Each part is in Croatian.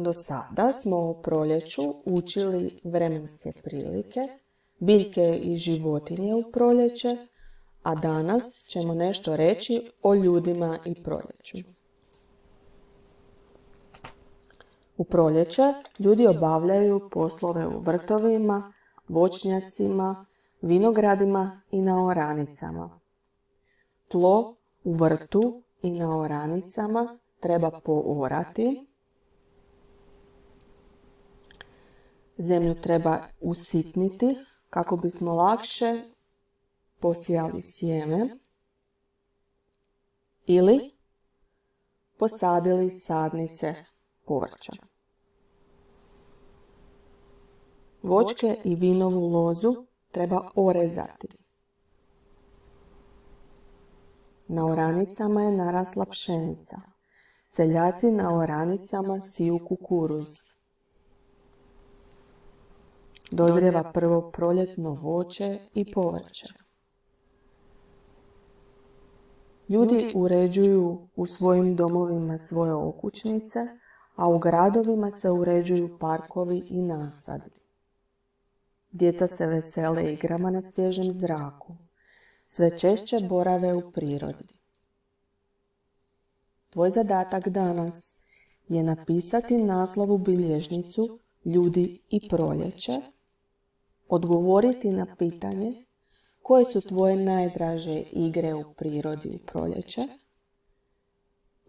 Do sada smo u proljeću učili vremenske prilike, biljke i životinje u proljeće, a danas ćemo nešto reći o ljudima i proljeću. U proljeće ljudi obavljaju poslove u vrtovima, voćnjacima, vinogradima i na oranicama. Tlo u vrtu i na oranicama treba poorati. Zemlju treba usitniti kako bismo lakše posijali sjeme ili posadili sadnice povrća. Voćke i vinovu lozu treba orezati. Na oranicama je narasla pšenica. Seljaci na oranicama siju kukuruz. Dozrijeva prvo proljetno voće i povrće. Ljudi uređuju u svojim domovima svoje okućnice, a u gradovima se uređuju parkovi i nasadi. Djeca se vesele igrama na svježem zraku. Sve češće borave u prirodi. Tvoj zadatak danas je napisati naslov u bilježnicu Ljudi i proljeće, odgovoriti na pitanje koje su tvoje najdraže igre u prirodi u proljeće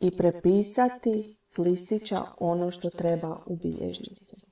i prepisati s listića ono što treba u bilježnicu.